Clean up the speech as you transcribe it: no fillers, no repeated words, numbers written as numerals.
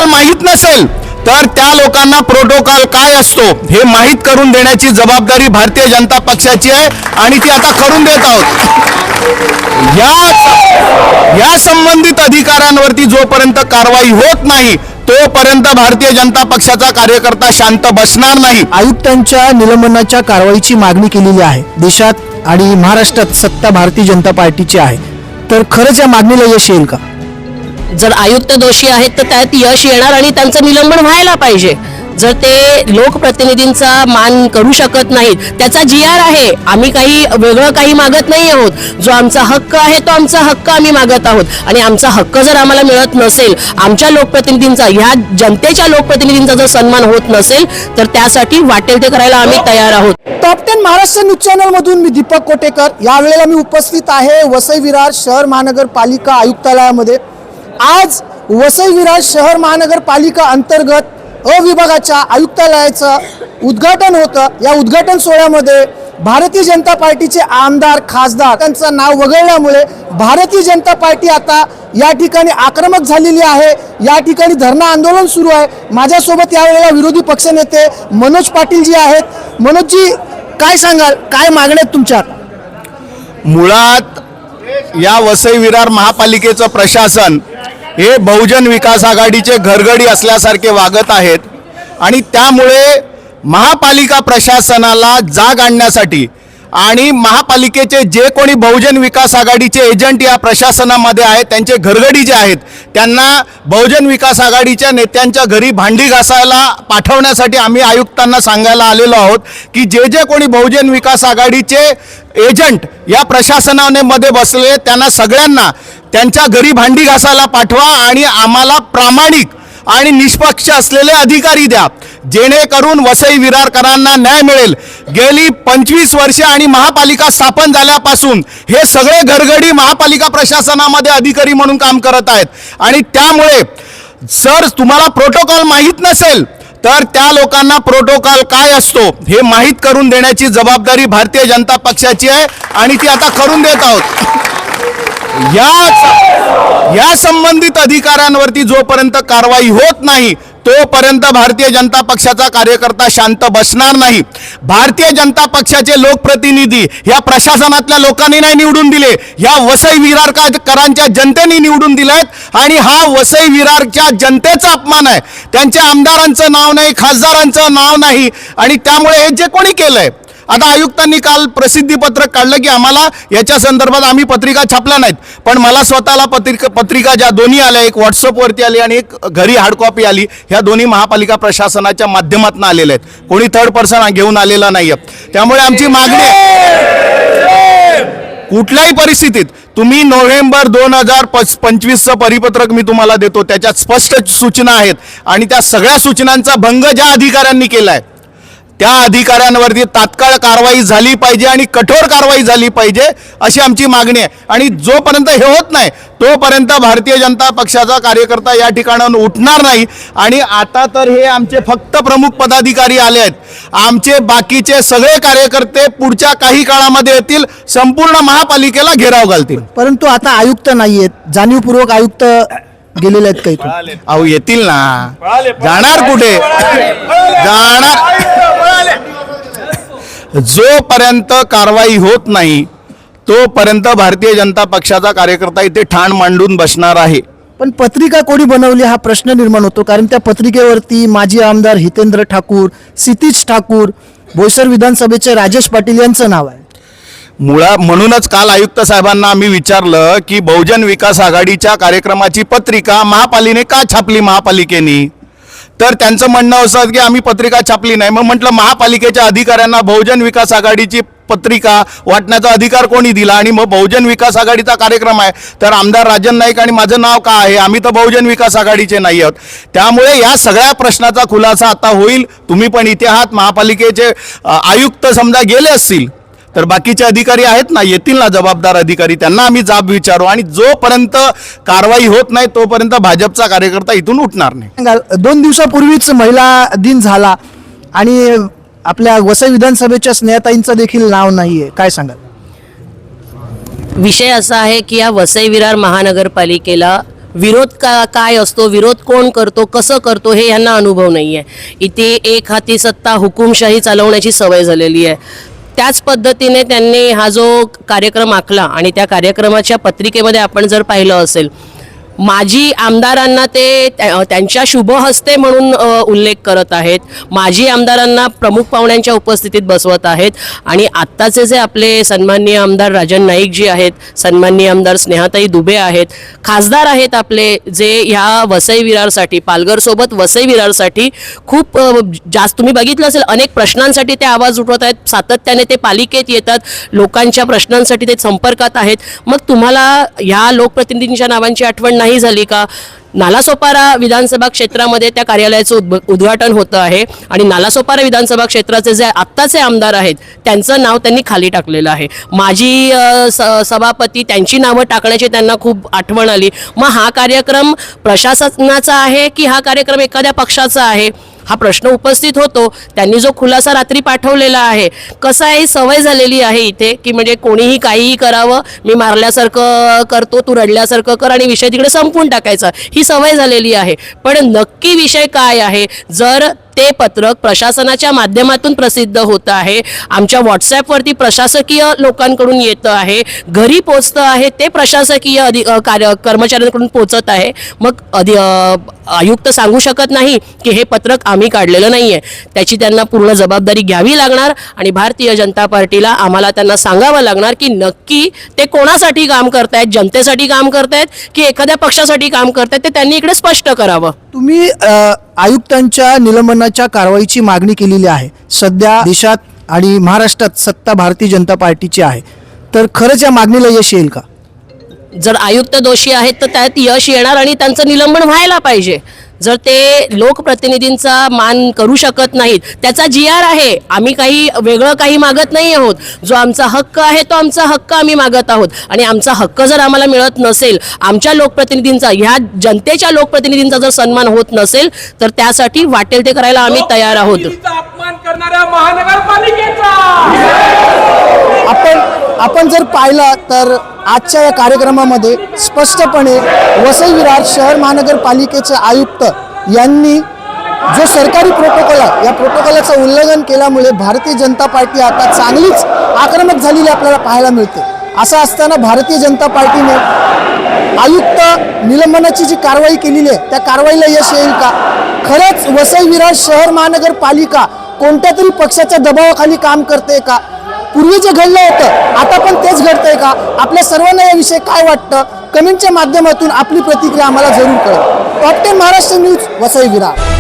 Protocol माहीत नसेल तर त्या लोकांना प्रोटोकॉल काय असतो हे माहीत करून देण्याची जबाबदारी भारतीय जनता पक्षाची आहे आणि ती आता करून देत आहोत। या संबंधित अधिकाऱ्यांवरती जोपर्यंत कारवाई होत नाही तोपर्यंत भारतीय जनता पक्षाचा कार्यकर्ता शांत बसणार नाही। आयुक्तांच्या निलंबनाच्या कारवाईची मागणी केलेली आहे देशात आणि महाराष्ट्रात सत्ता भारतीय जनता पार्टीची आहे, तर खरंच या मागणीला यश येईल का? जर आयुक्त दोषी आहेत तर त्यात यश येणार आणि त्यांचं निलंबन व्हायला पाहिजे। जर ते लोकप्रतिनिधींचा मान करू शकत नाहीत, त्याचा GR आहे, आम्ही काही वेगळं काही मागत नाही आहोत। जो आमचा हक्क आहे तो आमचा हक्क आम्ही मागत आहोत आणि आमचा हक्क जर आम्हाला मिळत नसेल, आमच्या लोकप्रतिनिधींचा ह्या जनतेच्या लोकप्रतिनिधींचा जर सन्मान होत नसेल तर त्यासाठी वाटेल ते करायला आम्ही तयार आहोत। टॉप 10 महाराष्ट्र न्यूज चॅनल मधून मी दीपक कोटेकर। यावेळेला मी उपस्थित आहे वसई विरार शहर महानगरपालिका आयुक्तालयामध्ये। आज वसई विरार शहर महानगरपालिका अंतर्गत अ विभागाच्या आयुक्तालयाचं उद्घाटन होतं। या उद्घाटन सोहळ्यामध्ये भारतीय जनता पार्टीचे आमदार खासदार त्यांचं नाव वगळल्यामुळे भारतीय जनता पार्टी आता या ठिकाणी आक्रमक झालेली आहे। या ठिकाणी धरणं आंदोलन सुरू आहे। माझ्यासोबत यावेळेला विरोधी पक्षनेते मनोज पाटील जी आहेत। मनोजजी, काय सांगाल, काय मागण्या आहेत तुमच्या? मुळात या वसई विरार महापालिकेचं प्रशासन हे बहुजन विकास आघाडीचे घरगडी असल्यासारखे वागत आहेत आणि त्यामुळे महापालिका प्रशासनाला जाग आणण्यासाठी आणि महापालिकेचे जे कोणी बहुजन विकास आघाडीचे एजंट या प्रशासनामध्ये आहेत त्यांचे घरगडी जे आहेत त्यांना बहुजन विकास आघाडीच्या नेत्यांच्या घरी भांडी घासायला पाठवण्यासाठी आम्ही आयुक्तांना सांगायला आलेलो आहोत की जे जे कोणी बहुजन विकास आघाडीचे एजंट या प्रशासनामध्ये बसले त्यांना सगळ्यांना त्यांच्या घरी भांडी घासायला पाठवा आणि आम्हाला प्रामाणिक आणि निष्पक्ष असलेले अधिकारी द्या, जेणेकरून वसई विरारकरांना न्याय मिळेल। गेली 25 वर्षे आणि महापालिका स्थापन झाल्यापासून हे सगळे घरगडी महापालिका प्रशासनामध्ये अधिकारी म्हणून काम करत आहेत आणि त्यामुळे सर तुम्हाला प्रोटोकॉल माहीत नसेल तर त्या लोकांना प्रोटोकॉल काय असतो हे माहीत करून देण्याची जबाबदारी भारतीय जनता पक्षाची आहे आणि ती आता करून देत आहोत। या संबंधित अधिकाऱ्यांवरती जोपर्यंत कारवाई होत नाही तोपर्यंत भारतीय जनता पक्षाचा कार्यकर्ता शांत बसणार नाही। भारतीय जनता पक्षाचे लोकप्रतिनिधी या प्रशासनातल्या लोकांनी नाही निवडून दिले, या वसई विरारकरांच्या जनतेने निवडून दिलेत आणि हा वसई विरारच्या जनतेचा अपमान आहे। त्यांच्या आमदारांचं नाव नाही, खासदारांचं नाव नाही आणि त्यामुळे हे जे कोणी केलंय, आता आयुक्तांनी काल प्रसिद्धीपत्रक काढलं की आम्हाला याच्या संदर्भात आम्ही पत्रिका छापल्या नाहीत, पण मला स्वतःला पत्रिका ज्या दोन्ही आल्या, एक व्हॉट्सअपवरती आली आणि एक घरी हार्ड कॉपी आली, ह्या दोन्ही महापालिका प्रशासनाच्या माध्यमातून आलेल्या आहेत, कोणी थर्ड पर्सन घेऊन आलेला नाही आहे। त्यामुळे आमची मागणी कुठल्याही परिस्थितीत तुम्ही नोव्हेंबर 2025चं परिपत्रक मी तुम्हाला देतो, त्याच्यात स्पष्ट सूचना आहेत आणि त्या सगळ्या सूचनांचा भंग ज्या अधिकाऱ्यांनी केलाय त्या अधिकाऱ्यांवरती तात्काळ कारवाई झाली पाहिजे आणि कठोर कारवाई झाली पाहिजे अशी आमची मागणी आहे। आणि जोपर्यंत हे होत नाही तोपर्यंत भारतीय जनता पक्षाचा कार्यकर्ता या ठिकाणाहून उठणार नाही। आणि आता तर हे आमचे फक्त प्रमुख पदाधिकारी आले आहेत, आमचे बाकीचे सगळे कार्यकर्ते पुढच्या काही काळामध्ये येतील, संपूर्ण महापालिकेला घेराव घालतील। परंतु आता आयुक्त नाहीयेत, जाणीवपूर्वक आयुक्त गेलेले आहेत काही? अहो येतील ना, जाणार कुठे जाणार? जोपर्यंत कारवाई होत नाही तोपर्यंत भारतीय जनता पक्षाचा कार्यकर्ता इथे ठाण मांडून बसणार आहे। पण पत्रिका कोणी बनवली हा प्रश्न निर्माण होतो, कारण त्या पत्रिकेवरती माजी आमदार हितेंद्र ठाकूर, क्षितिज ठाकूर, बोईसर विधानसभेचे राजेश पाटील यांचं नाव आहे। म्हणूनच काल आयुक्त साहेबांना आम्ही विचारलं की बहुजन विकास आघाडीच्या कार्यक्रमाची पत्रिका महापालिकेने का छापली महापालिकेने, तर त्यांचं म्हणणं असं की आम्ही पत्रिका छापली नाही। मग म्हटलं महापालिकेच्या अधिकाऱ्यांना बहुजन विकास आघाडीची पत्रिका वाटण्याचा अधिकार कोणी दिला? आणि मग बहुजन विकास आघाडीचा कार्यक्रम आहे तर आमदार राजन नाईक आणि माझं नाव का आहे? आम्ही तर बहुजन विकास आघाडीचे नाही आहोत। त्यामुळे या सगळ्या प्रश्नाचा खुलासा आता होईल। तुम्ही पण इथे आहात, महापालिकेचे आयुक्त समजा गेले असतील तर बाकीचे अधिकारी आहेत ना, येतील ना जबाबदार अधिकारी, त्यांना आम्ही जाब विचारू आणि जोपर्यंत कारवाई होत नाही तोपर्यंत भाजपचा कार्यकर्ता इथून उठणार नाही। 2 दिवसापूर्वीच महिला दिन झाला आणि आपल्या वसई विधानसभेच्या स्नेहताईंचं देखील नाव नाहीये, काय सांगाल? विषय असा आहे की या वसई विरार महानगरपालिकेला विरोध काय असतो, विरोध कोण करतो, कसं करतो हे यांना अनुभव नाही आहे. इथे एक हाती सत्ता हुकुमशाही चालवण्याची सवय झालेली आहे. त्याच पद्धतीने त्यांनी हा जो कार्यक्रम आखला आणि त्या कार्यक्रमाच्या पत्रिकेमध्ये आपण जर पाहिलं असेल, माजी आमदारांना ते त्यांच्या शुभ हस्ते म्हणून उल्लेख करत आहेत. माजी आमदारांना प्रमुख पाहुण्यांच्या उपस्थितीत बसवत आहेत. आणि आत्ताचे जे आपले सन्माननीय आमदार राजन नाईक जी आहेत, सन्माननीय आमदार स्नेहाताई दुबे आहेत, खासदार आहेत आपले, जे ह्या वसई विरारसाठी, पालघरसोबत वसई विरारसाठी खूप जास्त तुम्ही बघितलं असेल, अनेक प्रश्नांसाठी ते आवाज उठवत आहेत. सातत्याने ते पालिकेत येतात, लोकांच्या प्रश्नांसाठी ते संपर्कात आहेत. मग तुम्हाला ह्या लोकप्रतिनिधींच्या नावांची आठवण नाही झाली का? नालासोपारा विधानसभा क्षेत्रामध्ये त्या कार्यालयाचं उद्घाटन होतं आहे आणि नालासोपारा विधानसभा क्षेत्राचे जे आत्ताचे आमदार आहेत त्यांचं नाव त्यांनी खाली टाकलेलं आहे. माजी सभापती त्यांची नावं टाकण्याची त्यांना खूप आठवण आली. मग हा कार्यक्रम प्रशासनाचा आहे की हा कार्यक्रम एखाद्या पक्षाचा आहे, हा प्रश्न उपस्थित होतो. त्यांनी जो खुलासा रात्री पाठवलेला आहे, कसं आहे, ही सवय झालेली आहे इथे की म्हणजे कोणीही काहीही करावं, मी मारल्यासारखं करतो, तू रडल्यासारखं कर आणि विषय तिकडे संपवून टाकायचा, ही सवय झालेली आहे. पण नक्की विषय काय आहे? जर ते पत्रक प्रशासनाच्या माध्यमातून प्रसिद्ध होतं आहे, आमच्या व्हॉट्सॲपवरती प्रशासकीय लोकांकडून येतं आहे, घरी पोचतं आहे, ते प्रशासकीय कर्मचाऱ्यांकडून पोचत आहे, मग आयुक्त सांगू शकत नाही की हे पत्रक आम्ही काढलेलं नाही आहे. त्याची त्यांना पूर्ण जबाबदारी घ्यावी लागणार आणि भारतीय जनता पार्टीला आम्हाला त्यांना सांगावं लागणार की नक्की ते कोणासाठी काम करतायत, जनतेसाठी काम करतायत की एखाद्या पक्षासाठी काम करतायत, ते त्यांनी इकडे स्पष्ट करावं. तुम्ही आयुक्तांच्या निलंबनाच्या कारवाईची मागणी केलेली आहे. सध्या देशात आणि महाराष्ट्रात सत्ता भारतीय जनता पार्टीची आहे, तर खरंच या मागणीला यश येईल का? जर आयुक्त दोषी आहेत तर त्यात यश येणार आणि त्यांचं निलंबन व्हायला पाहिजे. जर ते लोकप्रतिनिधींचा मान करू शकत नाहीत, त्याचा GR आहे, आम्ही काही वेगळं काही मागत नाही आहोत. जो आमचा हक्क आहे तो आमचा हक्क आम्ही मागत आहोत आणि आमचा हक्क जर आम्हाला मिळत नसेल, आमच्या लोकप्रतिनिधींचा, ह्या जनतेच्या लोकप्रतिनिधींचा जर सन्मान होत नसेल, तर त्यासाठी वाटेल ते करायला आम्ही तयार आहोत. अपमान करणाऱ्या महानगरपालिकेचा आपण जर पाहिलं तर आजच्या या कार्यक्रमामध्ये स्पष्टपणे वसई विरार शहर महानगरपालिकेचे आयुक्त यांनी जो सरकारी प्रोटोकॉल आहे, या प्रोटोकॉलचं उल्लंघन केल्यामुळे भारतीय जनता पार्टी आता चांगलीच आक्रमक झालेली आपल्याला पाहायला मिळते. असं असताना भारतीय जनता पार्टीने आयुक्त निलंबनाची जी कारवाई केलेली आहे त्या कारवाईला यश येईल का? खरंच वसई विरार शहर महानगरपालिका कोणत्या तरी पक्षाच्या दबावाखाली काम करते का? पूर्वी जे घडलं होतं आता पण तेच घडतंय का? आपल्या सर्वांना याविषयी काय वाटतं? कमेंटच्या माध्यमातून आपली प्रतिक्रिया आम्हाला जरूर कळवा. Top 10 Maharashtra news, Vasai Virar.